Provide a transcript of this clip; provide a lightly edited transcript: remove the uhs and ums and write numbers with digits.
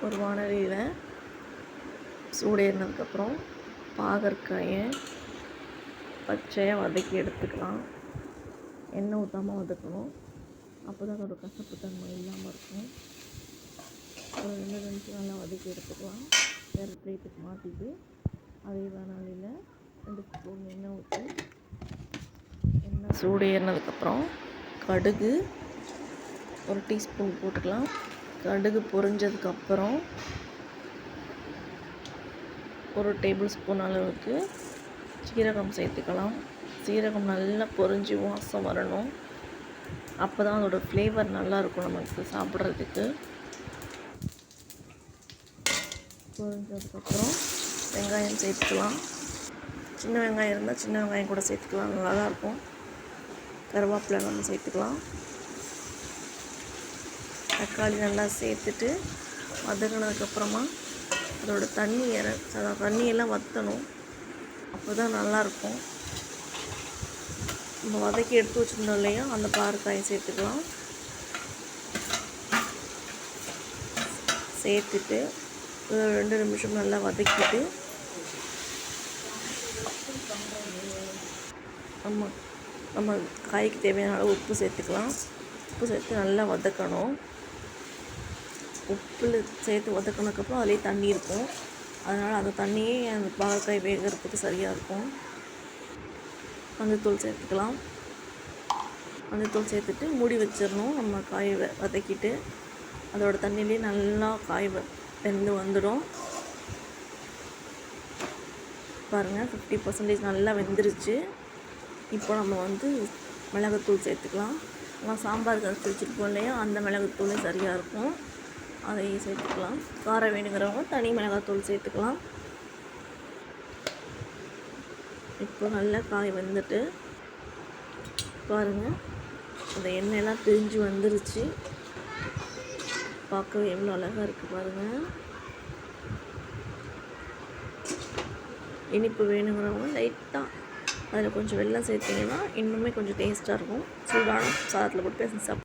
ஒரு வானலியில் சூடேறினதுக்கப்புறம் பாகற்காயை பச்சையாக வதக்கி எடுத்துக்கலாம். எண்ணெய் ஊற்றாமல் வதக்கணும். அப்போ தான் அதோட கசப்பு தன்மை இல்லாமல் இருக்கும். ஒரு 2 நிமிஷம் நல்லா வதக்கி எடுத்துக்கலாம். வேறு பிளேட்டுக்கு மாற்றிட்டு அதே வானலியில் 2 ஸ்பூன் எண்ணெய் ஊற்றி எண்ணெய் சூடேறினதுக்கப்புறம் கடுகு 1 டீஸ்பூன் போட்டுக்கலாம். கடுகு பொரிஞ்சதுக்கப்புறம் 1 டேபிள் ஸ்பூன் அளவுக்கு சீரகம் சேர்த்துக்கலாம். சீரகம் நல்லா பொரிஞ்சு வாசம் வரணும். அப்போ தான் அதோடய ஃப்ளேவர் நல்லாயிருக்கும் நமக்கு சாப்பிட்றதுக்கு. பொரிஞ்சதுக்கப்புறம் வெங்காயம் சேர்த்துக்கலாம். சின்ன வெங்காயம் இருந்தால் சின்ன வெங்காயம் கூட சேர்த்துக்கலாம், நல்லா தான் இருக்கும். கருவேப்பிலை நம்ம சேர்த்துக்கலாம். தக்காளி நல்லா சேர்த்துட்டு வதங்கினதுக்கப்புறமா அதோட தண்ணியெல்லாம் வற்றணும். அப்போ தான் நல்லாயிருக்கும். நம்ம வதக்கி எடுத்து வச்சுருந்தோம் இல்லையா, அந்த பாகற்காயை சேர்த்துக்கலாம். சேர்த்துட்டு ஒரு 2 நிமிஷம் நல்லா வதக்கிட்டு நம்ம காய்க்கு தேவையான அளவு உப்பு சேர்த்துக்கலாம். உப்பு சேர்த்து நல்லா வதக்கணும். உப்பில் சேர்த்து வதக்கினதுக்கப்புறம் அதிலே தண்ணி இருக்கும். அதனால் அந்த தண்ணியே அந்த பாகற்காய் வேகிறதுக்கு சரியாக இருக்கும். மஞ்சத்தூள் சேர்த்துக்கலாம். மஞ்சத்தூள் சேர்த்துட்டு மூடி வச்சிடணும். நம்ம காயை வதக்கிட்டு அதோட தண்ணியிலே நல்லா காய் வெந்து வந்துடும். பாருங்கள், 50% நல்லா வெந்துருச்சு. இப்போ நம்ம மிளகுத்தூள் சேர்த்துக்கலாம். நம்ம சாம்பார் கரைச்சி வச்சுருப்போம் இல்லையா, அந்த மிளகுத்தூளே சரியாக இருக்கும். அதையும் சேர்த்துக்கலாம். காரம் வேணுங்கிறவங்க தனி மிளகாத்தூள் சேர்த்துக்கலாம். இப்போ நல்லா காய் வந்துட்டு பாருங்கள், அந்த எண்ணெயெல்லாம் பிரிஞ்சு வந்துருச்சு. பார்க்கவே எவ்வளோ அழகாக இருக்குது பாருங்கள். இனிப்பு வேணுங்கிறவங்க லைட்டாக அதில் கொஞ்சம் வெல்லம் சேர்த்திங்கன்னா இன்னுமே கொஞ்சம் டேஸ்ட்டாக இருக்கும். சூடான சாதத்தில் போட்டு பேசி சாப்பிட்டு